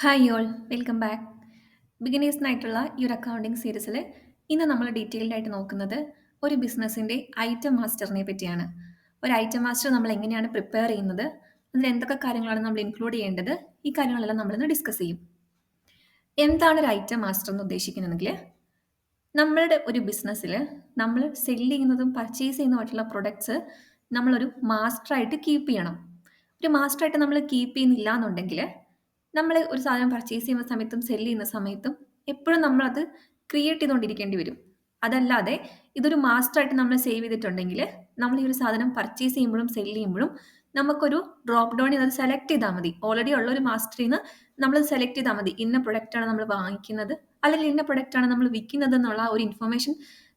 Hi all welcome back. ബിഗിനേഴ്സിനായിട്ടുള്ള ഈ ഒരു അക്കൗണ്ടിങ് സീരീസിൽ ഇന്ന് നമ്മൾ ഡീറ്റെയിൽഡ് ആയിട്ട് നോക്കുന്നത് ഒരു ബിസിനസ്സിൻ്റെ ഐറ്റം മാസ്റ്ററിനെ പറ്റിയാണ്. ഒരു ഐറ്റം മാസ്റ്റർ നമ്മൾ എങ്ങനെയാണ് പ്രിപ്പയർ ചെയ്യുന്നത്, അതിൽ എന്തൊക്കെ കാര്യങ്ങളാണ് നമ്മൾ ഇൻക്ലൂഡ് ചെയ്യേണ്ടത്, ഈ കാര്യങ്ങളെല്ലാം നമ്മളിന്ന് ഡിസ്കസ് ചെയ്യും. എന്താണ് ഒരു ഐറ്റം മാസ്റ്റർ എന്ന് ഉദ്ദേശിക്കുന്നതെങ്കിൽ, നമ്മളുടെ ഒരു ബിസിനസ്സിൽ നമ്മൾ സെല് ചെയ്യുന്നതും പർച്ചേസ് ചെയ്യുന്നതുമായിട്ടുള്ള പ്രൊഡക്ട്സ് നമ്മളൊരു മാസ്റ്ററായിട്ട് കീപ്പ് ചെയ്യണം. ഒരു മാസ്റ്ററായിട്ട് നമ്മൾ കീപ്പ് ചെയ്യുന്നില്ല എന്നുണ്ടെങ്കിൽ നമ്മൾ ഒരു സാധനം പർച്ചേസ് ചെയ്യുന്ന സമയത്തും സെല് ചെയ്യുന്ന സമയത്തും എപ്പോഴും നമ്മളത് ക്രിയേറ്റ് ചെയ്തുകൊണ്ടിരിക്കേണ്ടി വരും. അതല്ലാതെ ഇതൊരു മാസ്റ്ററായിട്ട് നമ്മൾ സേവ് ചെയ്തിട്ടുണ്ടെങ്കിൽ നമ്മൾ ഈ ഒരു സാധനം പർച്ചേസ് ചെയ്യുമ്പോഴും സെല് ചെയ്യുമ്പോഴും നമുക്കൊരു ഡ്രോപ്പ് ഡൗണിൽ അത് സെലക്ട് ചെയ്താൽ മതി. ഓൾറെഡി ഉള്ള ഒരു മാസ്റ്ററിൽ നിന്ന് നമ്മളത് സെലക്ട് ചെയ്താൽ മതി. ഇന്ന പ്രൊഡക്റ്റാണ് നമ്മൾ വാങ്ങിക്കുന്നത്, അല്ലെങ്കിൽ ഇന്ന പ്രൊഡക്റ്റാണ് നമ്മൾ വിൽക്കുന്നത് എന്നുള്ള ഒരു ഇൻഫർമേഷൻ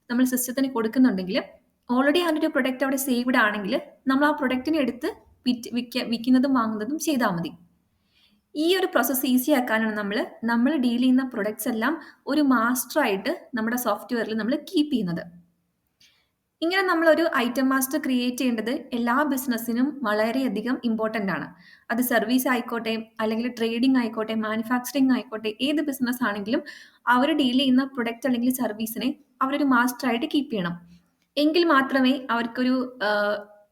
നമ്മൾ സിസ്റ്റത്തിന് കൊടുക്കുന്നുണ്ടെങ്കിൽ ഓൾറെഡി ആ ഒരു പ്രൊഡക്റ്റ് അവിടെ സേവ്ഡ് ആണെങ്കിൽ നമ്മൾ ആ പ്രൊഡക്റ്റിനെ എടുത്ത് വിൽക്കുന്നതും വാങ്ങുന്നതും ചെയ്താൽ മതി. ഈ ഒരു പ്രോസസ്സ് ഈസി ആക്കാനാണ് നമ്മൾ ഡീൽ ചെയ്യുന്ന പ്രൊഡക്ട്സ് എല്ലാം ഒരു മാസ്റ്ററായിട്ട് നമ്മുടെ സോഫ്റ്റ്വെയറിൽ നമ്മൾ കീപ്പ് ചെയ്യുന്നത്. ഇങ്ങനെ നമ്മളൊരു ഐറ്റം മാസ്റ്റർ ക്രിയേറ്റ് ചെയ്യേണ്ടത് എല്ലാ ബിസിനസ്സിനും വളരെയധികം ഇമ്പോർട്ടൻ്റ് ആണ്. അത് സർവീസ് ആയിക്കോട്ടെ, അല്ലെങ്കിൽ ട്രേഡിംഗ് ആയിക്കോട്ടെ, മാനുഫാക്ചറിങ് ആയിക്കോട്ടെ, ഏത് ബിസിനസ് ആണെങ്കിലും അവർ ഡീൽ ചെയ്യുന്ന പ്രൊഡക്റ്റ് അല്ലെങ്കിൽ സർവീസിനെ അവരൊരു മാസ്റ്ററായിട്ട് കീപ്പ് ചെയ്യണം. എങ്കിൽ മാത്രമേ അവർക്കൊരു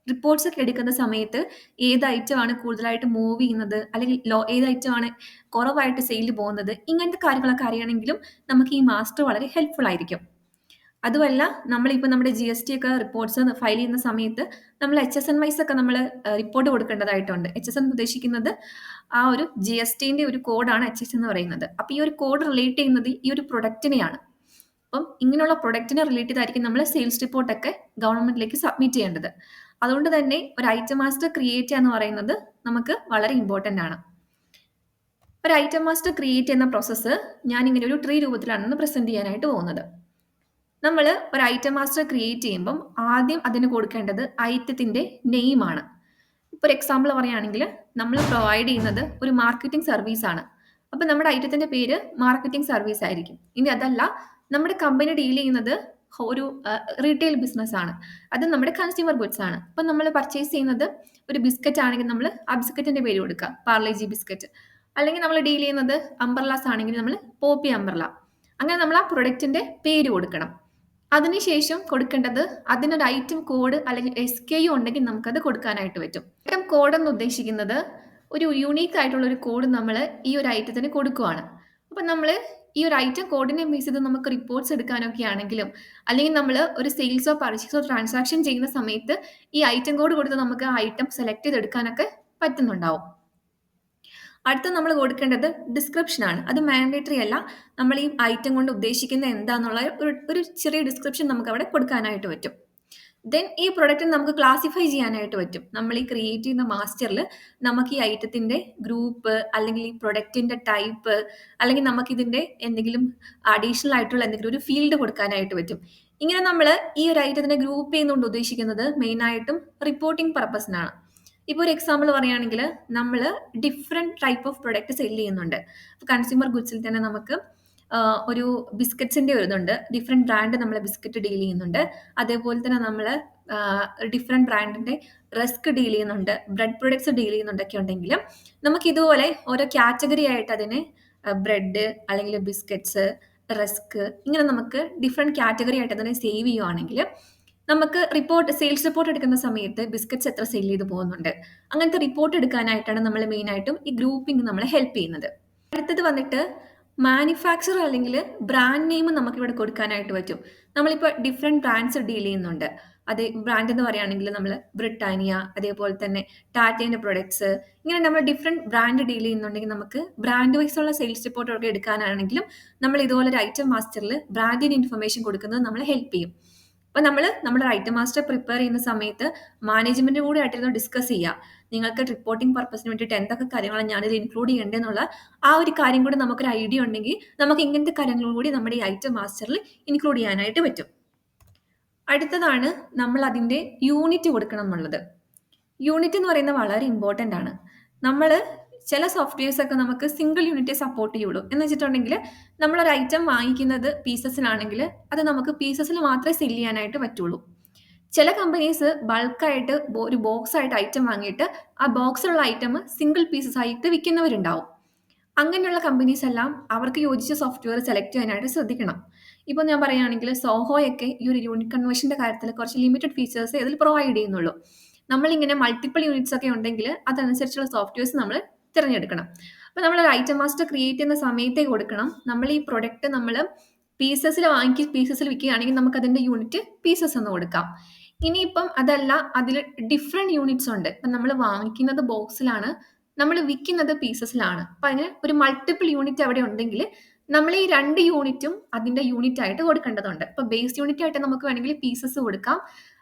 റിപ്പോർട്ട്സ് ഒക്കെ എടുക്കുന്ന സമയത്ത് ഏത് ഐറ്റമാണ് കൂടുതലായിട്ട് മൂവ് ചെയ്യുന്നത്, അല്ലെങ്കിൽ ഏത് ഐറ്റമാണ് കുറവായിട്ട് സെയിൽ പോകുന്നത്, ഇങ്ങനത്തെ കാര്യങ്ങളൊക്കെ അറിയണമെങ്കിലും നമുക്ക് ഈ മാസ്റ്റർ വളരെ ഹെൽപ്ഫുൾ ആയിരിക്കും. അതുമല്ല, നമ്മളിപ്പോൾ നമ്മുടെ GST ഒക്കെ റിപ്പോർട്ട്സ് ഫയൽ ചെയ്യുന്ന സമയത്ത് നമ്മൾ HSN വൈസ് ഒക്കെ നമ്മൾ റിപ്പോർട്ട് കൊടുക്കേണ്ടതായിട്ടുണ്ട്. HSN ഉദ്ദേശിക്കുന്നത് ആ ഒരു GSTന്റെ ഒരു കോഡാണ് HS എന്ന് പറയുന്നത്. അപ്പോൾ ഈ ഒരു കോഡ് റിലേറ്റ് ചെയ്യുന്നത് ഈ ഒരു പ്രൊഡക്റ്റിനെയാണ്. അപ്പം ഇങ്ങനെയുള്ള പ്രൊഡക്റ്റിനെ റിലേറ്റ് ചെയ്തായിരിക്കും നമ്മൾ സെയിൽസ് റിപ്പോർട്ടൊക്കെ ഗവൺമെന്റിലേക്ക് സബ്മിറ്റ് ചെയ്യേണ്ടത്. അതുകൊണ്ട് തന്നെ ഒരു ഐറ്റം മാസ്റ്റർ ക്രിയേറ്റ് ചെയ്യുക എന്ന് പറയുന്നത് നമുക്ക് വളരെ ഇമ്പോർട്ടൻ്റ് ആണ്. ഒരു ഐറ്റം മാസ്റ്റർ ക്രിയേറ്റ് ചെയ്യുന്ന പ്രോസസ്സ് ഞാൻ ഇങ്ങനെ ഒരു ട്രീ രൂപത്തിലാണ് പ്രസന്റ് ചെയ്യാനായിട്ട് പോകുന്നത്. നമ്മൾ ഒരു ഐറ്റം മാസ്റ്റർ ക്രിയേറ്റ് ചെയ്യുമ്പം ആദ്യം അതിന് കൊടുക്കേണ്ടത് ഐറ്റത്തിന്റെ നെയിമാണ്. ഇപ്പോൾ ഒരു എക്സാമ്പിൾ പറയുകയാണെങ്കിൽ നമ്മൾ പ്രൊവൈഡ് ചെയ്യുന്നത് ഒരു മാർക്കറ്റിംഗ് സർവീസ് ആണ്. അപ്പം നമ്മുടെ ഐറ്റത്തിന്റെ പേര് മാർക്കറ്റിംഗ് സർവീസ് ആയിരിക്കും. ഇനി അതല്ല, നമ്മുടെ കമ്പനി ഡീൽ ചെയ്യുന്നത് ഒരു റീറ്റെയിൽ ബിസിനസ് ആണ്, അത് നമ്മുടെ കൺസ്യൂമർ ഗുഡ്സ് ആണ്. അപ്പം നമ്മൾ പർച്ചേസ് ചെയ്യുന്നത് ഒരു ബിസ്ക്കറ്റ് ആണെങ്കിൽ നമ്മൾ ആ ബിസ്ക്കറ്റിന്റെ പേര് കൊടുക്കുക, പാർലേജി ബിസ്ക്കറ്റ്. അല്ലെങ്കിൽ നമ്മൾ ഡീൽ ചെയ്യുന്നത് അംബർലാസ് ആണെങ്കിൽ നമ്മൾ പോപ്പി അംബർല. അങ്ങനെ നമ്മൾ ആ പ്രൊഡക്റ്റിന്റെ പേര് കൊടുക്കണം. അതിനുശേഷം കൊടുക്കേണ്ടത് അതിനൊരു ഐറ്റം കോഡ് അല്ലെങ്കിൽ SKU ഉണ്ടെങ്കിൽ നമുക്കത് കൊടുക്കാനായിട്ട് പറ്റും. ഐറ്റം കോഡ് എന്ന് ഉദ്ദേശിക്കുന്നത് ഒരു യുണീക്ക് ആയിട്ടുള്ള ഒരു കോഡ് നമ്മൾ ഈ ഒരു ഐറ്റത്തിന് കൊടുക്കുകയാണ്. അപ്പം നമ്മൾ ഈ ഒരു ഐറ്റം കോഡിനെ ബേസ് ചെയ്ത് നമുക്ക് റിപ്പോർട്ട്സ് എടുക്കാനൊക്കെ ആണെങ്കിലും, അല്ലെങ്കിൽ നമ്മൾ ഒരു സെയിൽസോ പർച്ചേസോ ട്രാൻസാക്ഷൻ ചെയ്യുന്ന സമയത്ത് ഈ ഐറ്റം കോഡ് കൊടുത്ത് നമുക്ക് ആ ഐറ്റം സെലക്ട് ചെയ്തെടുക്കാനൊക്കെ പറ്റുന്നുണ്ടാവും. അടുത്ത നമ്മൾ കൊടുക്കേണ്ടത് ഡിസ്ക്രിപ്ഷൻ ആണ്. അത് മാൻഡേറ്ററി അല്ല. നമ്മൾ ഈ ഐറ്റം കൊണ്ട് ഉദ്ദേശിക്കുന്നത് എന്താന്നുള്ള ഒരു ചെറിയ ഡിസ്ക്രിപ്ഷൻ നമുക്ക് അവിടെ കൊടുക്കാനായിട്ട് പറ്റും. ദെൻ ഈ പ്രൊഡക്റ്റ് നമുക്ക് ക്ലാസിഫൈ ചെയ്യാനായിട്ട് പറ്റും. നമ്മൾ ഈ ക്രിയേറ്റ് ചെയ്യുന്ന മാസ്റ്ററിൽ നമുക്ക് ഈ ഐറ്റത്തിന്റെ ഗ്രൂപ്പ്, അല്ലെങ്കിൽ ഈ പ്രൊഡക്റ്റിന്റെ ടൈപ്പ്, അല്ലെങ്കിൽ നമുക്ക് ഇതിന്റെ എന്തെങ്കിലും അഡീഷണൽ ആയിട്ടുള്ള എന്തെങ്കിലും ഒരു ഫീൽഡ് കൊടുക്കാനായിട്ട് പറ്റും. ഇങ്ങനെ നമ്മൾ ഈ ഒരു ഐറ്റത്തിനെ ഗ്രൂപ്പ് ചെയ്യുന്നതുകൊണ്ട് ഉദ്ദേശിക്കുന്നത് മെയിനായിട്ടും റിപ്പോർട്ടിംഗ് പർപ്പസിനാണ്. ഇപ്പോൾ ഒരു എക്സാമ്പിൾ പറയുകയാണെങ്കിൽ നമ്മൾ different type of product sell ചെയ്യുന്നുണ്ട്. കൺസ്യൂമർ ഗുഡ്സിൽ തന്നെ നമുക്ക് ഒരു ബിസ്ക്കറ്റ്സിൻ്റെ ഒരു ഇതുണ്ട്. ഡിഫറെൻറ്റ് ബ്രാൻഡ് നമ്മൾ ബിസ്ക്കറ്റ് ഡീൽ ചെയ്യുന്നുണ്ട്. അതേപോലെ തന്നെ നമ്മൾ ഡിഫറെൻറ്റ് ബ്രാൻഡിൻ്റെ റസ്ക് ഡീൽ ചെയ്യുന്നുണ്ട്, ബ്രെഡ് പ്രൊഡക്ട്സ് ഡീൽ ചെയ്യുന്നുണ്ടൊക്കെ ഉണ്ടെങ്കിലും നമുക്ക് ഇതുപോലെ ഓരോ കാറ്റഗറി ആയിട്ട് അതിനെ ബ്രെഡ് അല്ലെങ്കിൽ ബിസ്ക്കറ്റ്സ്, റസ്ക്, ഇങ്ങനെ നമുക്ക് ഡിഫറെൻറ്റ് കാറ്റഗറി ആയിട്ട് അതിനെ സേവ് ചെയ്യുവാണെങ്കിൽ നമുക്ക് സെയിൽസ് റിപ്പോർട്ട് എടുക്കുന്ന സമയത്ത് ബിസ്ക്കറ്റ്സ് എത്ര സെയിൽ ചെയ്ത് പോകുന്നുണ്ട്, അങ്ങനത്തെ റിപ്പോർട്ട് എടുക്കാനായിട്ടാണ് നമ്മൾ മെയിനായിട്ടും ഈ ഗ്രൂപ്പിംഗ് നമ്മളെ ഹെൽപ്പ് ചെയ്യുന്നത്. അടുത്തത് വന്നിട്ട് മാനുഫാക്ചർ അല്ലെങ്കിൽ ബ്രാൻഡ് നെയിം നമുക്ക് ഇവിടെ കൊടുക്കാനായിട്ട് പറ്റും. നമ്മളിപ്പോൾ ഡിഫറെൻറ്റ് ബ്രാൻഡ്സ് ഡീൽ ചെയ്യുന്നുണ്ട്. അത് ബ്രാൻഡ് എന്ന് പറയുകയാണെങ്കിൽ നമ്മൾ ബ്രിട്ടാനിയ, അതേപോലെ തന്നെ ടാറ്റേൻ്റെ പ്രൊഡക്ട്സ്, ഇങ്ങനെ നമ്മൾ ഡിഫറെൻറ്റ് ബ്രാൻഡ് ഡീൽ ചെയ്യുന്നുണ്ടെങ്കിൽ നമുക്ക് ബ്രാൻഡ് വൈസ് ഉള്ള സെയിൽസ് റിപ്പോർട്ടൊക്കെ എടുക്കാനാണെങ്കിലും നമ്മൾ ഇതുപോലെ ഒരു ഐറ്റം മാസ്റ്ററിൽ ബ്രാൻഡിന് ഇൻഫർമേഷൻ കൊടുക്കുന്നത് നമ്മളെ ഹെൽപ്പ് ചെയ്യും. അപ്പോൾ നമ്മൾ നമ്മുടെ ഐറ്റം മാസ്റ്റർ പ്രിപ്പയർ ചെയ്യുന്ന സമയത്ത് മാനേജ്മെന്റ് കൂടെ ആയിട്ടിരുന്ന് ഡിസ്കസ് ചെയ്യുക. നിങ്ങൾക്ക് റിപ്പോർട്ടിംഗ് പർപ്പസിന് വേണ്ടിയിട്ട് എന്തൊക്കെ കാര്യങ്ങളാണ് ഞാനിത് ഇൻക്ലൂഡ് ചെയ്യേണ്ടതെന്നുള്ള ആ ഒരു കാര്യം കൂടി നമുക്കൊരു ഐഡിയ ഉണ്ടെങ്കിൽ നമുക്ക് ഇങ്ങനത്തെ കാര്യങ്ങളും കൂടി നമ്മുടെ ഈ ഐറ്റം മാസ്റ്ററിൽ ഇൻക്ലൂഡ് ചെയ്യാനായിട്ട് പറ്റും. അടുത്തതാണ് നമ്മൾ അതിൻ്റെ യൂണിറ്റ് കൊടുക്കണം എന്നുള്ളത്. യൂണിറ്റ് എന്ന് പറയുന്നത് വളരെ ഇമ്പോർട്ടൻ്റ് ആണ്. നമ്മൾ ചില സോഫ്റ്റ്വെയർസ് ഒക്കെ നമുക്ക് സിംഗിൾ യൂണിറ്റേ സപ്പോർട്ട് ചെയ്യുള്ളൂ. എന്ന് വെച്ചിട്ടുണ്ടെങ്കിൽ നമ്മളൊരു ഐറ്റം വാങ്ങിക്കുന്നത് പീസസിലാണെങ്കിൽ അത് നമുക്ക് പീസസിൽ മാത്രമേ സെല് ചെയ്യാനായിട്ട് പറ്റുള്ളൂ. ചില കമ്പനീസ് ബൾക്കായിട്ട് ഒരു ബോക്സ് ആയിട്ട് ഐറ്റം വാങ്ങിയിട്ട് ആ ബോക്സിലുള്ള ഐറ്റം സിംഗിൾ പീസസ് ആയിട്ട് വിൽക്കുന്നവരുണ്ടാവും. അങ്ങനെയുള്ള കമ്പനീസ് എല്ലാം അവർക്ക് യോജിച്ച സോഫ്റ്റ്വെയർ സെലക്ട് ചെയ്യാനായിട്ട് ശ്രദ്ധിക്കണം. ഇപ്പോൾ ഞാൻ പറയുകയാണെങ്കിൽ സോഹോയൊക്കെ ഈ ഒരു യൂണിറ്റ് കൺവേർഷൻ്റെ കാര്യത്തിൽ കുറച്ച് ലിമിറ്റഡ് ഫീച്ചേഴ്സ് ഇതിൽ പ്രൊവൈഡ് ചെയ്യുന്നുള്ളൂ. നമ്മളിങ്ങനെ മൾട്ടിപ്പിൾ യൂണിറ്റ്സ് ഒക്കെ ഉണ്ടെങ്കിൽ അതനുസരിച്ചുള്ള സോഫ്റ്റ്വെയർസ് നമ്മൾ തിരഞ്ഞെടുക്കണം. അപ്പോൾ നമ്മൾ ഒരു ഐറ്റം മാസ്റ്റർ ക്രിയേറ്റ് ചെയ്യുന്ന സമയത്തേ കൊടുക്കണം. നമ്മൾ ഈ പ്രൊഡക്റ്റ് നമ്മൾ പീസസിൽ വാങ്ങി പീസസിൽ വിൽക്കുകയാണെങ്കിൽ നമുക്ക് അതിൻ്റെ യൂണിറ്റ് പീസസ് എന്ന് കൊടുക്കാം. ഇനിയിപ്പം അതല്ല, അതിൽ ഡിഫറെൻറ്റ് യൂണിറ്റ്സ് ഉണ്ട്. ഇപ്പം നമ്മൾ വാങ്ങിക്കുന്നത് ബോക്സിലാണ്, നമ്മൾ വിൽക്കുന്നത് പീസസിലാണ്. അപ്പം അങ്ങനെ ഒരു മൾട്ടിപ്പിൾ യൂണിറ്റ് അവിടെ ഉണ്ടെങ്കിൽ നമ്മൾ ഈ 2 യൂണിറ്റും അതിൻ്റെ യൂണിറ്റ് ആയിട്ട് കൊടുക്കേണ്ടതുണ്ട്. ഇപ്പം ബേസ് യൂണിറ്റ് ആയിട്ട് നമുക്ക് വേണമെങ്കിൽ പീസസ് കൊടുക്കാം,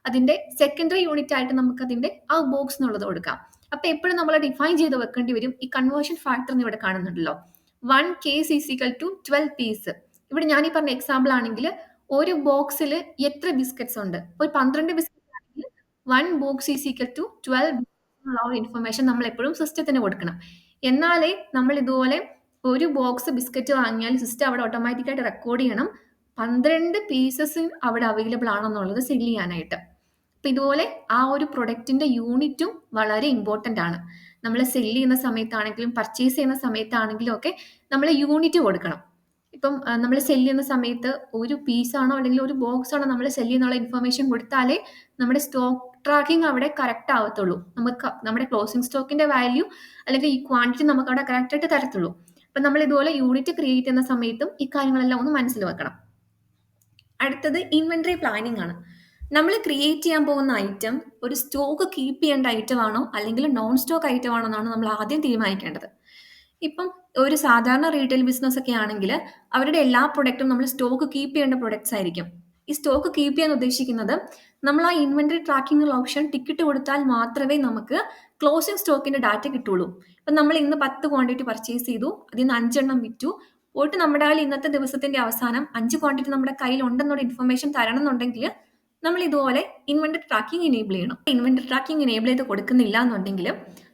അതിൻ്റെ സെക്കൻഡറി യൂണിറ്റ് ആയിട്ട് നമുക്ക് അതിൻ്റെ ആ ബോക്സ് എന്നുള്ളത് കൊടുക്കാം. അപ്പം എപ്പോഴും നമ്മൾ ഡിഫൈൻ ചെയ്ത് വെക്കേണ്ടി വരും. ഈ കൺവേർഷൻ ഫാക്ടർ ഇവിടെ കാണുന്നുണ്ടല്ലോ, 1 case is equal to 12 piece. ഇവിടെ ഞാൻ ഈ പറഞ്ഞ എക്സാമ്പിൾ ആണെങ്കിൽ ഒരു ബോക്സിൽ എത്ര ബിസ്ക്കറ്റ്സ് ഉണ്ട്, ഒരു 12 ബിസ്ക്കറ്റ് ആണെങ്കിൽ 1 ബോക്സ് ഈസ് ഈക്വൽ ടു 12 എന്നുള്ള ആ ഒരു ഇൻഫർമേഷൻ നമ്മൾ എപ്പോഴും സിസ്റ്റത്തിന് കൊടുക്കണം. എന്നാലേ നമ്മൾ ഇതുപോലെ ഒരു ബോക്സ് ബിസ്ക്കറ്റ് വാങ്ങിയാൽ സിസ്റ്റം അവിടെ ഓട്ടോമാറ്റിക്കായിട്ട് റെക്കോർഡ് ചെയ്യണം 12 പീസസ് അവിടെ അവൈലബിൾ ആണെന്നുള്ളത് സെല് ചെയ്യാനായിട്ട്. അപ്പം ഇതുപോലെ ആ ഒരു പ്രൊഡക്റ്റിന്റെ യൂണിറ്റും വളരെ ഇമ്പോർട്ടൻ്റ് ആണ്. നമ്മൾ സെല് ചെയ്യുന്ന സമയത്താണെങ്കിലും പർച്ചേസ് ചെയ്യുന്ന സമയത്താണെങ്കിലും ഒക്കെ നമ്മൾ യൂണിറ്റ് കൊടുക്കണം. ഇപ്പം നമ്മൾ സെല് ചെയ്യുന്ന സമയത്ത് ഒരു പീസാണോ അല്ലെങ്കിൽ ഒരു ബോക്സ് ആണോ നമ്മൾ സെല് ചെയ്യുന്നുള്ള ഇൻഫർമേഷൻ കൊടുത്താലേ നമ്മുടെ സ്റ്റോക്ക് ട്രാക്കിംഗ് അവിടെ കറക്റ്റ് ആവത്തുള്ളൂ. നമുക്ക് നമ്മുടെ ക്ലോസിംഗ് സ്റ്റോക്കിന്റെ വാല്യൂ അല്ലെങ്കിൽ ഈ ക്വാണ്ടിറ്റി നമുക്ക് അവിടെ കറക്റ്റ് ആയിട്ട് തരത്തുള്ളൂ. അപ്പം നമ്മൾ ഇതുപോലെ യൂണിറ്റ് ക്രിയേറ്റ് ചെയ്യുന്ന സമയത്തും ഈ കാര്യങ്ങളെല്ലാം ഒന്ന് മനസ്സിൽ വെക്കണം. അടുത്തത് ഇൻവെന്ററി പ്ലാനിംഗ് ആണ്. നമ്മൾ ക്രിയേറ്റ് ചെയ്യാൻ പോകുന്ന ഐറ്റം ഒരു സ്റ്റോക്ക് കീപ്പ് ചെയ്യേണ്ട ഐറ്റം ആണോ അല്ലെങ്കിൽ നോൺ സ്റ്റോക്ക് ഐറ്റം ആണോ എന്നാണ് നമ്മൾ ആദ്യം തീരുമാനിക്കേണ്ടത്. ഇപ്പം ഒരു സാധാരണ റീറ്റെയിൽ ബിസിനസ് ഒക്കെ ആണെങ്കിൽ അവരുടെ എല്ലാ പ്രൊഡക്റ്റും നമ്മൾ സ്റ്റോക്ക് കീപ്പ് ചെയ്യേണ്ട പ്രൊഡക്ട്സ് ആയിരിക്കും. ഈ സ്റ്റോക്ക് കീപ്പ് ചെയ്യാൻ ഉദ്ദേശിക്കുന്നത് നമ്മൾ ആ ഇൻവെന്ററി ട്രാക്കിംഗ് ഓപ്ഷൻ ടിക്കറ്റ് കൊടുത്താൽ മാത്രമേ നമുക്ക് ക്ലോസിംഗ് സ്റ്റോക്കിന്റെ ഡാറ്റ കിട്ടുള്ളൂ. ഇപ്പം നമ്മൾ ഇന്ന് 10 ക്വാണ്ടിറ്റി പർച്ചേസ് ചെയ്തു, അതിൽ നിന്ന് 5 എണ്ണം വിറ്റു, പോയിട്ട് നമ്മുടെ കയ്യിൽ ഇന്നത്തെ ദിവസത്തിന്റെ അവസാനം 5 ക്വാണ്ടിറ്റി നമ്മുടെ കയ്യിൽ ഉണ്ടെന്നുള്ള ഇൻഫർമേഷൻ തരണം എന്നുണ്ടെങ്കിൽ നമ്മൾ ഇതുപോലെ ഇൻവെന്ററി ട്രാക്കിംഗ് എനേബിൾ ചെയ്യണം. ഇൻവെന്ററി ട്രാക്കിംഗ് എനേബിൾ ചെയ്ത് കൊടുക്കുന്നില്ല എന്നുണ്ടെങ്കിൽ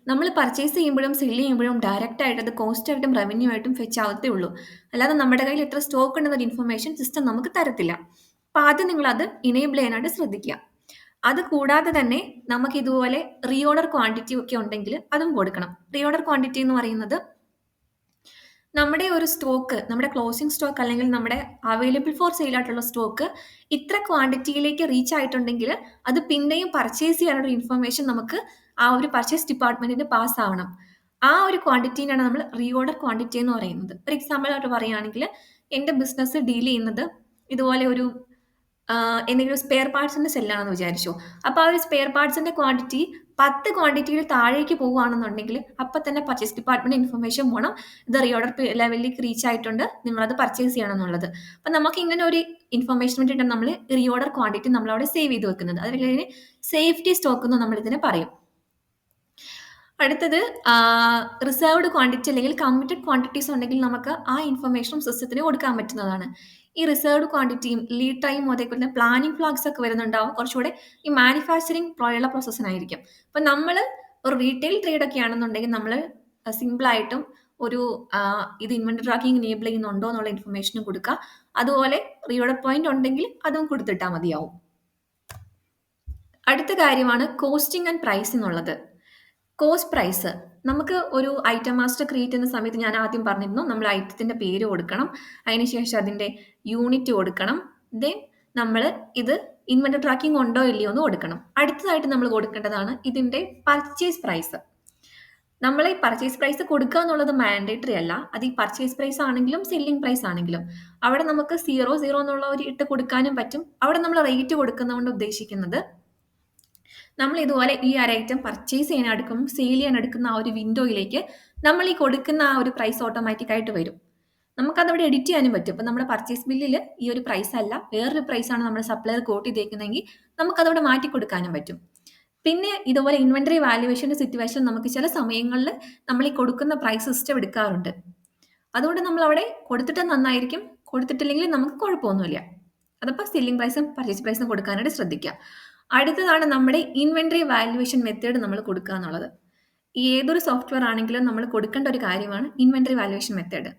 നമ്മൾ പർച്ചേസ് ചെയ്യുമ്പോഴും സെല് ചെയ്യുമ്പോഴും ഡയറക്റ്റ് ആയിട്ട് അത് കോസ്റ്റ് ആയിട്ടും റവന്യൂ ആയിട്ടും ഫെച്ച് ആവത്തേ ഉള്ളൂ. അല്ലാതെ നമ്മുടെ കയ്യിൽ എത്ര സ്റ്റോക്ക് ഉണ്ടെന്നൊരു ഇൻഫർമേഷൻ സിസ്റ്റം നമുക്ക് തരത്തില്ല. അപ്പം ആദ്യം നിങ്ങൾ അത് ഇനേബിൾ ചെയ്യാനായിട്ട് ശ്രദ്ധിക്കുക. അത് കൂടാതെ തന്നെ നമുക്ക് ഇതുപോലെ റീഓർഡർ ക്വാണ്ടിറ്റി ഒക്കെ ഉണ്ടെങ്കിൽ അതും കൊടുക്കണം. റീഓർഡർ ക്വാണ്ടിറ്റി എന്ന് പറയുന്നത് നമ്മുടെ ഒരു സ്റ്റോക്ക്, നമ്മുടെ ക്ലോസിംഗ് സ്റ്റോക്ക് അല്ലെങ്കിൽ നമ്മുടെ അവൈലബിൾ ഫോർ സെയിൽ ആയിട്ടുള്ള സ്റ്റോക്ക് ഇത്ര ക്വാണ്ടിറ്റിയിലേക്ക് റീച്ച് ആയിട്ടുണ്ടെങ്കിൽ അത് പിന്നെയും പർച്ചേസ് ചെയ്യാനുള്ള ഇൻഫർമേഷൻ നമുക്ക് ആ ഒരു പർച്ചേസ് ഡിപ്പാർട്ട്മെന്റിന് പാസ് ആവണം. ആ ഒരു ക്വാണ്ടിറ്റീനാണ് നമ്മൾ റീഓർഡർ ക്വാണ്ടിറ്റി എന്ന് പറയുന്നത്. ഒരു എക്സാമ്പിൾ ആയിട്ട് പറയുകയാണെങ്കിൽ എൻ്റെ ബിസിനസ് ഡീൽ ചെയ്യുന്നത് ഇതുപോലെ ഒരു എന്തെങ്കിലും സ്പെയർ പാർട്സിന്റെ സെല്ലാണെന്ന് വിചാരിച്ചു. അപ്പോൾ ആ ഒരു സ്പെയർ പാർട്സിന്റെ ക്വാണ്ടിറ്റി 10 ക്വാണ്ടിറ്റിയിൽ താഴേക്ക് പോവുകയാണെന്നുണ്ടെങ്കിൽ അപ്പം തന്നെ പർച്ചേസ് ഡിപ്പാർട്ട്മെന്റ് ഇൻഫർമേഷൻ പോകണം, ഇത് റീഓർഡർ ലെവലിലേക്ക് റീച്ച് ആയിട്ടുണ്ട്, നിങ്ങളത് പർച്ചേസ് ചെയ്യണം എന്നുള്ളത്. അപ്പം നമുക്ക് ഇങ്ങനെ ഒരു ഇൻഫർമേഷൻ വേണ്ടിയിട്ടാണ് നമ്മൾ റീഓർഡർ ക്വാണ്ടിറ്റി നമ്മൾ അവിടെ സേവ് ചെയ്ത് വെക്കുന്നത്. അതുപോലെ സേഫ്റ്റി സ്റ്റോക്ക് എന്ന് നമ്മൾ ഇതിനെ പറയും. അടുത്തത് റിസർവ്ഡ് ക്വാണ്ടിറ്റി അല്ലെങ്കിൽ കമ്മിറ്റഡ് ക്വാണ്ടിറ്റീസ് ഉണ്ടെങ്കിൽ നമുക്ക് ആ ഇൻഫർമേഷനും സിസ്റ്റത്തിന് കൊടുക്കാൻ പറ്റുന്നതാണ്. ഈ റിസർവ്ഡ് ക്വാണ്ടിറ്റിയും ലീഡ് ടൈമും അതേപോലെ പ്ലാനിങ് ഫ്ലാഗ്സ് ഒക്കെ വരുന്നുണ്ടാവും കുറച്ചുകൂടെ ഈ മാനുഫാക്ചറിങ് പോലെയുള്ള പ്രോസസ്സിനായിരിക്കും. അപ്പം നമ്മൾ ഒരു റീറ്റെയിൽ ട്രേഡ് ഒക്കെ ആണെന്നുണ്ടെങ്കിൽ നമ്മൾ സിമ്പിളായിട്ടും ഒരു ഇത് ഇൻവെന്ററി ട്രാക്കിംഗ് എനേബിൾ ചെയ്യുന്നുണ്ടോ എന്നുള്ള ഇൻഫർമേഷനും കൊടുക്കുക. അതുപോലെ റീഓർഡർ പോയിന്റ് ഉണ്ടെങ്കിൽ അതും കൊടുത്തിട്ടാൽ മതിയാവും. അടുത്ത കാര്യമാണ് കോസ്റ്റിംഗ് ആൻഡ് പ്രൈസ് എന്നുള്ളത്. കോസ്റ്റ് പ്രൈസ് നമുക്ക് ഒരു ഐറ്റം മാസ്റ്റർ ക്രിയേറ്റ് ചെയ്യുന്ന സമയത്ത് ഞാൻ ആദ്യം പറഞ്ഞിരുന്നു, നമ്മൾ ഐറ്റത്തിന്റെ പേര് കൊടുക്കണം, അതിനുശേഷം അതിന്റെ യൂണിറ്റ് കൊടുക്കണം, ദെൻ നമ്മൾ ഇത് ഇൻവെന്ററി ട്രാക്കിംഗ് ഉണ്ടോ ഇല്ലയോ എന്ന് കൊടുക്കണം. അടുത്തതായിട്ട് നമ്മൾ കൊടുക്കേണ്ടതാണ് ഇതിന്റെ പർച്ചേസ് പ്രൈസ്. നമ്മൾ ഈ പർച്ചേസ് പ്രൈസ് കൊടുക്കുക എന്നുള്ളത് മാൻഡേറ്ററി അല്ല. അത് ഈ പർച്ചേസ് പ്രൈസ് ആണെങ്കിലും സെല്ലിംഗ് പ്രൈസ് ആണെങ്കിലും അവിടെ നമുക്ക് 0 എന്നുള്ള ഒരു ഇട്ട് കൊടുക്കാനും പറ്റും. അവിടെ നമ്മൾ റേറ്റ് കൊടുക്കുന്നതുകൊണ്ട് ഉദ്ദേശിക്കുന്നത് നമ്മൾ ഇതുപോലെ ഈ ഒരു ഐറ്റം പർച്ചേസ് ചെയ്യാനെടുക്കും സെയിൽ ചെയ്യാനെടുക്കുന്ന ആ ഒരു വിൻഡോയിലേക്ക് നമ്മൾ ഈ കൊടുക്കുന്ന ആ ഒരു പ്രൈസ് ഓട്ടോമാറ്റിക് ആയിട്ട് വരും. നമുക്കതവിടെ എഡിറ്റ് ചെയ്യാനും പറ്റും. ഇപ്പം നമ്മുടെ പർച്ചേസ് ബില്ലിൽ ഈ ഒരു പ്രൈസ് അല്ല വേറൊരു പ്രൈസാണ് നമ്മുടെ സപ്ലയർ കോട്ട് ചെയ്തേക്കുന്നതെങ്കിൽ നമുക്കതവിടെ മാറ്റി കൊടുക്കാനും പറ്റും. പിന്നെ ഇതുപോലെ ഇൻവെന്ററി വാല്യുവേഷൻ്റെ സിറ്റുവേഷൻ നമുക്ക് ചില സമയങ്ങളിൽ നമ്മൾ ഈ കൊടുക്കുന്ന പ്രൈസ് സിസ്റ്റം എടുക്കാറുണ്ട്. അതുകൊണ്ട് നമ്മൾ അവിടെ കൊടുത്തിട്ട് നന്നായിരിക്കും, കൊടുത്തിട്ടില്ലെങ്കിൽ നമുക്ക് കുഴപ്പമൊന്നുമില്ല. അതപ്പോൾ സെല്ലിംഗ് പ്രൈസും പർച്ചേസ് പ്രൈസും കൊടുക്കാനായിട്ട് ശ്രദ്ധിക്കുക. അടുത്തതാണ് നമ്മുടെ ഇൻവെന്ററി വാല്യുവേഷൻ മെത്തേഡ് നമ്മൾ കൊടുക്കുക എന്നുള്ളത്. ഏതൊരു സോഫ്റ്റ്വെയർ ആണെങ്കിലും നമ്മൾ കൊടുക്കേണ്ട ഒരു കാര്യമാണ് ഇൻവെന്ററി വാല്യുവേഷൻ മെത്തേഡ്.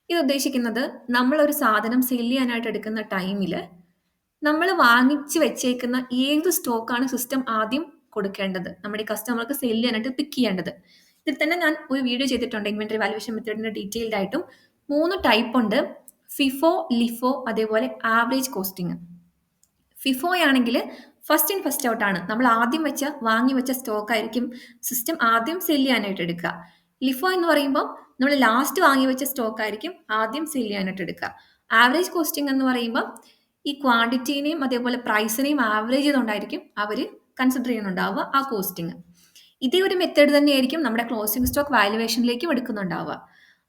ഇത് ഉദ്ദേശിക്കുന്നത് നമ്മളൊരു സാധനം സെല് ചെയ്യാനായിട്ട് എടുക്കുന്ന ടൈമിൽ നമ്മൾ വാങ്ങിച്ച് വെച്ചേക്കുന്ന ഏത് സ്റ്റോക്കാണ് സിസ്റ്റം ആദ്യം കൊടുക്കേണ്ടത്, നമ്മുടെ കസ്റ്റമർക്ക് സെല് ചെയ്യാനായിട്ട് പിക്ക് ചെയ്യേണ്ടത്. ഇതിൽ തന്നെ ഞാൻ ഒരു വീഡിയോ ചെയ്തിട്ടുണ്ട് ഇൻവെന്ററി വാല്യുവേഷൻ മെത്തേഡിന്റെ ഡീറ്റെയിൽഡ് ആയിട്ടും. 3 ടൈപ്പ് ഉണ്ട്: ഫിഫോ, ലിഫോ, അതേപോലെ ആവറേജ് കോസ്റ്റിംഗ്. ഫിഫോ ആണെങ്കിൽ ഫസ്റ്റ് ഇൻ ഫസ്റ്റ് ഔട്ട് ആണ്. നമ്മൾ ആദ്യം വാങ്ങി വെച്ച സ്റ്റോക്ക് ആയിരിക്കും സിസ്റ്റം ആദ്യം സെല് ചെയ്യാനായിട്ട് എടുക്കുക. ലിഫോ എന്ന് പറയുമ്പോൾ നമ്മൾ ലാസ്റ്റ് വാങ്ങി വെച്ച സ്റ്റോക്ക് ആയിരിക്കും ആദ്യം സെല് ചെയ്യാനായിട്ട് എടുക്കുക. ആവറേജ് കോസ്റ്റിംഗ് എന്ന് പറയുമ്പോൾ ഈ ക്വാണ്ടിറ്റീനെയും അതേപോലെ പ്രൈസിനെയും ആവറേജ് ചെയ്തുകൊണ്ടായിരിക്കും അവർ കൺസിഡർ ചെയ്യുന്നുണ്ടാവുക ആ കോസ്റ്റിംഗ്. ഇതേ ഒരു മെത്തേഡ് തന്നെയായിരിക്കും നമ്മുടെ ക്ലോസിംഗ് സ്റ്റോക്ക് വാല്യുവേഷനിലേക്കും എടുക്കുന്നുണ്ടാവുക.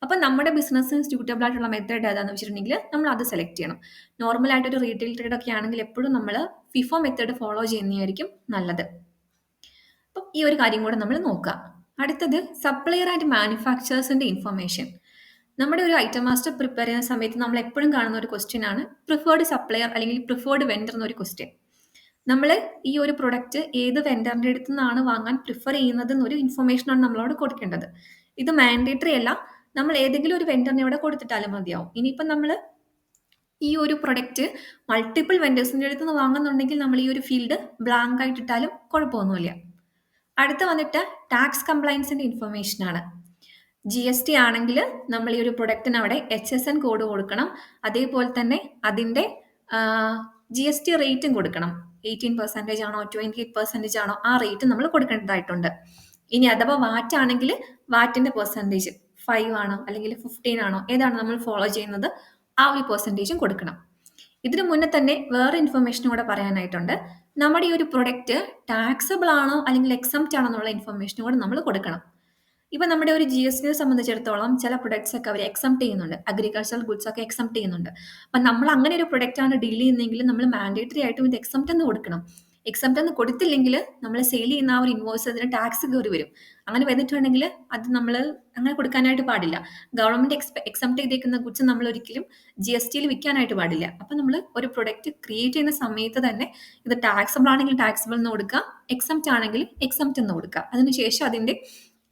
അപ്പം നമ്മുടെ ബിസിനസ്സിന് സ്യൂട്ടബിൾ ആയിട്ടുള്ള മെത്തേഡ് ഏതാണെന്ന് വെച്ചിട്ടുണ്ടെങ്കിൽ നമ്മൾ അത് സെലക്ട് ചെയ്യണം. നോർമൽ ആയിട്ട് ഒരു റീറ്റെയിൽ ട്രേഡ് ഒക്കെ ആണെങ്കിൽ എപ്പോഴും നമ്മൾ ഫിഫോ മെത്തേഡ് ഫോളോ ചെയ്യുന്നതായിരിക്കും നല്ലത്. അപ്പം ഈ ഒരു കാര്യം കൂടെ നമ്മൾ നോക്കുക. അടുത്തത് സപ്ലയർ ആൻഡ് മാനുഫാക്ചേഴ്സിന്റെ ഇൻഫർമേഷൻ. നമ്മുടെ ഒരു ഐറ്റം മാസ്റ്റർ പ്രിപ്പയർ ചെയ്യുന്ന സമയത്ത് നമ്മൾ എപ്പോഴും കാണുന്ന ഒരു ക്വസ്റ്റ്യൻ ആണ് പ്രിഫേർഡ് സപ്ലയർ അല്ലെങ്കിൽ പ്രിഫേർഡ് വെൻഡർ എന്നൊരു ക്വസ്റ്റ്യൻ. നമ്മൾ ഈ ഒരു പ്രൊഡക്റ്റ് ഏത് വെൻഡറിന്റെ അടുത്ത് നിന്നാണ് വാങ്ങാൻ പ്രിഫർ ചെയ്യുന്നത് എന്നൊരു ഇൻഫർമേഷനാണ് നമ്മളോട് കൊടുക്കേണ്ടത്. ഇത് മാൻഡേറ്ററി അല്ല, നമ്മൾ ഏതെങ്കിലും ഒരു വെൻഡറിനെ ഇവിടെ കൊടുത്തിട്ടാലും മതിയാവും. ഇനിയിപ്പം നമ്മൾ ഈ ഒരു പ്രൊഡക്റ്റ് മൾട്ടിപ്പിൾ വെൻഡേഴ്സിന്റെ അടുത്ത് നിന്ന് വാങ്ങുന്നുണ്ടെങ്കിൽ നമ്മൾ ഈ ഒരു ഫീൽഡ് ബ്ലാങ്ക് ആയിട്ടിട്ടാലും കുഴപ്പമൊന്നുമില്ല. അടുത്ത വന്നിട്ട് ടാക്സ് കംപ്ലയൻസിന്റെ ഇൻഫർമേഷൻ ആണ്. GST ആണെങ്കിൽ നമ്മൾ ഈ ഒരു പ്രൊഡക്റ്റിന് അവിടെ HSN കോഡ് കൊടുക്കണം. അതേപോലെ തന്നെ അതിന്റെ GST റേറ്റും കൊടുക്കണം. 18% ആണോ 28% ആണോ ആ റേറ്റ് നമ്മൾ കൊടുക്കേണ്ടതായിട്ടുണ്ട്. ഇനി അഥവാ വാറ്റ് ആണെങ്കിൽ വാറ്റിന്റെ പെർസെൻറ്റേജ് 5 ആണോ അല്ലെങ്കിൽ 15 ആണോ ഏതാണ് നമ്മൾ ഫോളോ ചെയ്യുന്നത് ആ ഒരു പെർസെൻറ്റേജും കൊടുക്കണം. ഇതിനു മുന്നേ തന്നെ വേറെ ഇൻഫർമേഷനും കൂടെ പറയാനായിട്ടുണ്ട്. നമ്മുടെ ഈ ഒരു പ്രൊഡക്റ്റ് ടാക്സബിൾ ആണോ അല്ലെങ്കിൽ എക്സംപ്റ്റ് ആണോ എന്നുള്ള ഇൻഫർമേഷനും കൂടെ നമ്മൾ കൊടുക്കണം. ഇപ്പൊ നമ്മുടെ ഒരു GSTയെ സംബന്ധിച്ചിടത്തോളം ചില പ്രൊഡക്ട്സ് ഒക്കെ അവർ എക്സംപ്റ്റ് ചെയ്യുന്നുണ്ട്. അഗ്രികൾച്ചറൽ ഗുഡ്സ് ഒക്കെ എക്സംപ്റ്റ് ചെയ്യുന്നുണ്ട്. അപ്പൊ നമ്മൾ അങ്ങനെ ഒരു പ്രൊഡക്റ്റ് ആണ് ഡീൽ ചെയ്യുന്നതെങ്കിൽ നമ്മൾ മാൻഡേറ്ററി ആയിട്ടും ഇത് എക്സംപ്റ്റ് എന്ന് കൊടുക്കണം. എക്സംപ്റ്റ് എന്ന് കൊടുത്തില്ലെങ്കിൽ നമ്മൾ സെയിൽ ചെയ്യുന്ന ആ ഒരു ഇൻവോയ്സ് അതിന് ടാക്സ് കയറി വരും. അങ്ങനെ വന്നിട്ടുണ്ടെങ്കിൽ അത് നമ്മൾ അങ്ങനെ കൊടുക്കാനായിട്ട് പാടില്ല. ഗവൺമെന്റ് എക്സംപ്റ്റ് ചെയ്തേക്കുന്ന ഗുഡ്സ് നമ്മൾ ഒരിക്കലും GSTയിൽ വിൽക്കാനായിട്ട് പാടില്ല. അപ്പൊ നമ്മൾ ഒരു പ്രൊഡക്റ്റ് ക്രിയേറ്റ് ചെയ്യുന്ന സമയത്ത് തന്നെ ഇത് ടാക്സബിൾ ആണെങ്കിൽ ടാക്സബിൾ എന്ന് കൊടുക്കുക, എക്സംപ്റ്റ് ആണെങ്കിൽ എക്സംപ്റ്റ് എന്ന് കൊടുക്കുക. അതിനുശേഷം അതിന്റെ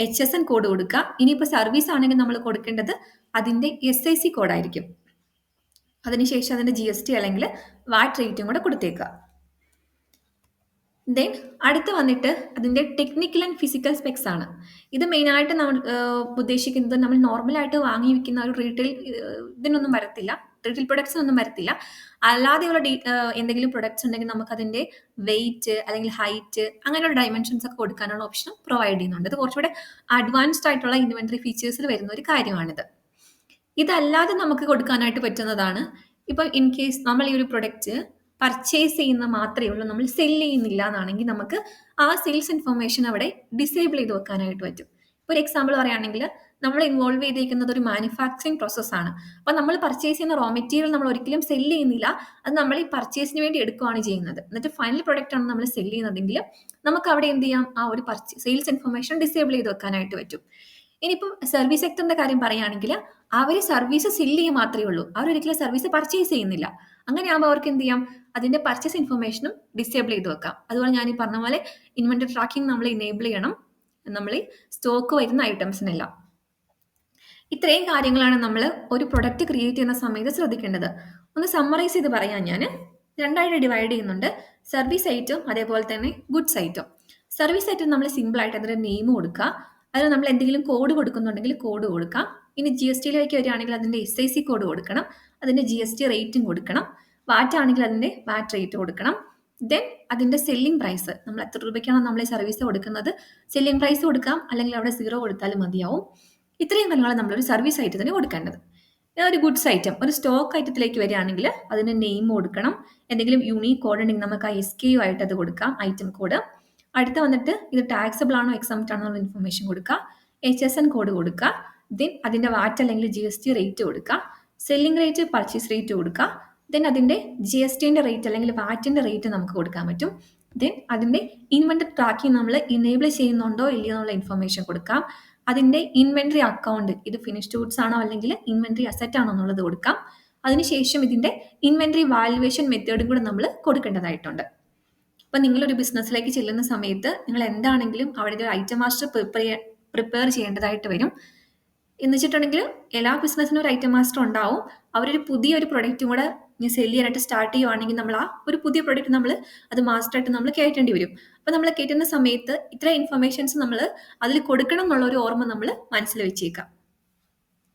HSN കോഡ് കൊടുക്കുക. ഇനിയിപ്പോൾ സർവീസ് ആണെങ്കിൽ നമ്മൾ കൊടുക്കേണ്ടത് അതിന്റെ SIC കോഡായിരിക്കും. അതിനുശേഷം അതിന്റെ GST അല്ലെങ്കിൽ വാറ്റ് റേറ്റും കൂടെ കൊടുത്തേക്കുക. ദെൻ അടുത്ത് വന്നിട്ട് അതിന്റെ ടെക്നിക്കൽ ആൻഡ് ഫിസിക്കൽ സ്പെക്സ് ആണ്. ഇത് മെയിനായിട്ട് നമ്മൾ ഉദ്ദേശിക്കുന്നത് നമ്മൾ നോർമലായിട്ട് വാങ്ങി വിൽക്കുന്ന ഒരു റീറ്റെയിൽ ഇതിനൊന്നും വരത്തില്ല, റീറ്റെയിൽ പ്രൊഡക്ട്സിനൊന്നും വരത്തില്ല. അല്ലാതെയുള്ള എന്തെങ്കിലും പ്രൊഡക്ട്സ് ഉണ്ടെങ്കിൽ നമുക്ക് അതിന്റെ വെയിറ്റ് അല്ലെങ്കിൽ ഹൈറ്റ് അങ്ങനെയുള്ള ഡയമെൻഷൻസ് ഒക്കെ കൊടുക്കാനുള്ള ഓപ്ഷൻ പ്രൊവൈഡ് ചെയ്യുന്നുണ്ട്. ഇത് കുറച്ചുകൂടെ അഡ്വാൻസ്ഡ് ആയിട്ടുള്ള ഇൻവെന്ററി ഫീച്ചേഴ്സിൽ വരുന്ന ഒരു കാര്യമാണിത്. ഇതല്ലാതെ നമുക്ക് കൊടുക്കാനായിട്ട് പറ്റുന്നതാണ് ഇപ്പം ഇൻ കേസ് നമ്മൾ ഈ ഒരു പ്രൊഡക്റ്റ് പർച്ചേസ് ചെയ്യുന്ന മാത്രമേ ഉള്ളൂ, നമ്മൾ സെല് ചെയ്യുന്നില്ല എന്നാണെങ്കിൽ നമുക്ക് ആ സെയിൽസ് ഇൻഫർമേഷൻ അവിടെ ഡിസേബിൾ ചെയ്ത് വെക്കാനായിട്ട് പറ്റും. ഇപ്പോൾ ഒരു എക്സാമ്പിൾ പറയുകയാണെങ്കിൽ നമ്മൾ ഇൻവോൾവ് ചെയ്തിരിക്കുന്നത് ഒരു മാനുഫാക്ചറിങ് പ്രോസസ്സാണ്. അപ്പം നമ്മൾ പർച്ചേസ് ചെയ്യുന്ന റോ മെറ്റീരിയൽ നമ്മൾ ഒരിക്കലും സെല് ചെയ്യുന്നില്ല, അത് നമ്മൾ ഈ പർച്ചേസിന് വേണ്ടി എടുക്കുകയാണ് ചെയ്യുന്നത്. എന്നിട്ട് ഫൈനൽ പ്രൊഡക്റ്റ് ആണ് നമ്മൾ സെല് ചെയ്യുന്നതെങ്കിൽ നമുക്ക് അവിടെ എന്ത് ചെയ്യാം, ആ ഒരു സെയിൽസ് ഇൻഫർമേഷൻ ഡിസേബിൾ ചെയ്ത് വെക്കാനായിട്ട് പറ്റും. ഇനിയിപ്പം സർവീസ് സെക്ടറിന്റെ കാര്യം പറയുകയാണെങ്കിൽ അവർ സർവീസ് സെല് ചെയ്യുക മാത്രമേ ഉള്ളൂ, അവരൊരിക്കലും സർവീസ് പർച്ചേസ് ചെയ്യുന്നില്ല. അങ്ങനെ ആകുമ്പോൾ അവർക്ക് എന്ത് ചെയ്യാം, അതിന്റെ പർച്ചേസ് ഇൻഫർമേഷനും ഡിസേബിൾ ചെയ്ത് വെക്കാം. അതുപോലെ ഞാൻ ഈ പറഞ്ഞ പോലെ ഇൻവെന്ററി ട്രാക്കിംഗ് നമ്മൾ ഇനേബിൾ ചെയ്യണം, നമ്മൾ സ്റ്റോക്ക് വരുന്ന ഐറ്റംസിനെല്ലാം. ഇത്രയും കാര്യങ്ങളാണ് നമ്മൾ ഒരു പ്രൊഡക്റ്റ് ക്രിയേറ്റ് ചെയ്യുന്ന സമയത്ത് ശ്രദ്ധിക്കേണ്ടത്. ഒന്ന് സമ്മറൈസ് ചെയ്ത് പറയാൻ ഞാൻ രണ്ടായിട്ട് ഡിവൈഡ് ചെയ്യുന്നുണ്ട്: സർവീസ് ഐറ്റം അതേപോലെ തന്നെ ഗുഡ്സ് ഐറ്റം. സർവീസ് ഐറ്റം നമ്മൾ സിമ്പിൾ ആയിട്ട് അതിന്റെ നെയിം കൊടുക്കുക, അതിന് നമ്മൾ എന്തെങ്കിലും കോഡ് കൊടുക്കുന്നുണ്ടെങ്കിൽ കോഡ് കൊടുക്കാം. ഇനി GSTയിലേക്ക് വരികയാണെങ്കിൽ അതിന്റെ SIC കോഡ് കൊടുക്കണം, അതിന്റെ GST റേറ്റും കൊടുക്കണം. വാറ്റ് ആണെങ്കിൽ അതിന്റെ വാറ്റ് റേറ്റ് കൊടുക്കണം. ദെൻ അതിന്റെ സെല്ലിംഗ് പ്രൈസ്, നമ്മൾ എത്ര രൂപയ്ക്കാണോ നമ്മൾ ഈ സർവീസ് കൊടുക്കുന്നത് സെല്ലിംഗ് പ്രൈസ് കൊടുക്കാം, അല്ലെങ്കിൽ അവിടെ 0 കൊടുത്താലും മതിയാവും. ഇത്രയും കാര്യങ്ങളാണ് നമ്മളൊരു സർവീസ് ഐറ്റത്തിന് കൊടുക്കേണ്ടത്. ഒരു ഗുഡ്സ് ഐറ്റം, ഒരു സ്റ്റോക്ക് ഐറ്റത്തിലേക്ക് വരികയാണെങ്കിൽ അതിന്റെ നെയിം കൊടുക്കണം, എന്തെങ്കിലും യൂണീക് കോഡ് ഉണ്ടെങ്കിൽ നമുക്ക് ആ SKU ആയിട്ട് അത് കൊടുക്കാം, ഐറ്റം കോഡ്. അടുത്ത് വന്നിട്ട് ഇത് ടാക്സബിൾ ആണോ എക്സംപ്റ്റ് ആണോ എന്നുള്ള ഇൻഫർമേഷൻ കൊടുക്കുക, HSN കോഡ് കൊടുക്കുക. ദെൻ അതിന്റെ വാറ്റ് അല്ലെങ്കിൽ GST റേറ്റ് കൊടുക്കുക, സെല്ലിംഗ് റേറ്റ് പർച്ചേസ് റേറ്റ് കൊടുക്കുക. ദെൻ അതിന്റെ GSTന്റെ റേറ്റ് അല്ലെങ്കിൽ വാറ്റിന്റെ റേറ്റ് നമുക്ക് കൊടുക്കാൻ പറ്റും. ദെൻ അതിന്റെ ഇൻവെന്ററി ട്രാക്കിംഗ് നമ്മൾ ഇനേബിൾ ചെയ്യുന്നുണ്ടോ ഇല്ലയോ എന്നുള്ള ഇൻഫർമേഷൻ കൊടുക്കാം. അതിന്റെ ഇൻവെന്ററി അക്കൗണ്ട്, ഇത് ഫിനിഷ്ഡ് ഗുഡ്സ് ആണോ അല്ലെങ്കിൽ ഇൻവെന്ററി അസറ്റ് ആണോ എന്നുള്ളത് കൊടുക്കാം. അതിനുശേഷം ഇതിന്റെ ഇൻവെന്ററി വാല്യുവേഷൻ മെത്തേഡും കൂടെ നമ്മൾ കൊടുക്കേണ്ടതായിട്ടുണ്ട്. അപ്പം നിങ്ങളൊരു ബിസിനസ്സിലേക്ക് ചെല്ലുന്ന സമയത്ത് നിങ്ങൾ എന്താണെങ്കിലും അവിടെ ഒരു ഐറ്റം മാസ്റ്റർ പ്രിപ്പയർ ചെയ്യേണ്ടതായിട്ട് വരും. എന്ന് വെച്ചിട്ടുണ്ടെങ്കിൽ എല്ലാ ബിസിനസ്സിനും ഒരു ഐറ്റം മാസ്റ്റർ ഉണ്ടാവും. അവരൊരു പുതിയൊരു പ്രൊഡക്റ്റും കൂടെ സെല് ചെയ്യാനായിട്ട് സ്റ്റാർട്ട് ചെയ്യുവാണെങ്കിൽ നമ്മൾ ആ ഒരു പുതിയ പ്രൊഡക്റ്റ് നമ്മൾ അത് മാസ്റ്ററായിട്ട് നമ്മൾ കയറ്റേണ്ടി വരും. അപ്പോൾ നമ്മൾ കയറ്റുന്ന സമയത്ത് ഇത്ര ഇൻഫർമേഷൻസ് നമ്മൾ അതിൽ കൊടുക്കണം എന്നുള്ള ഒരു ഓർമ്മ നമ്മൾ മനസ്സിൽ വെച്ചേക്കാം.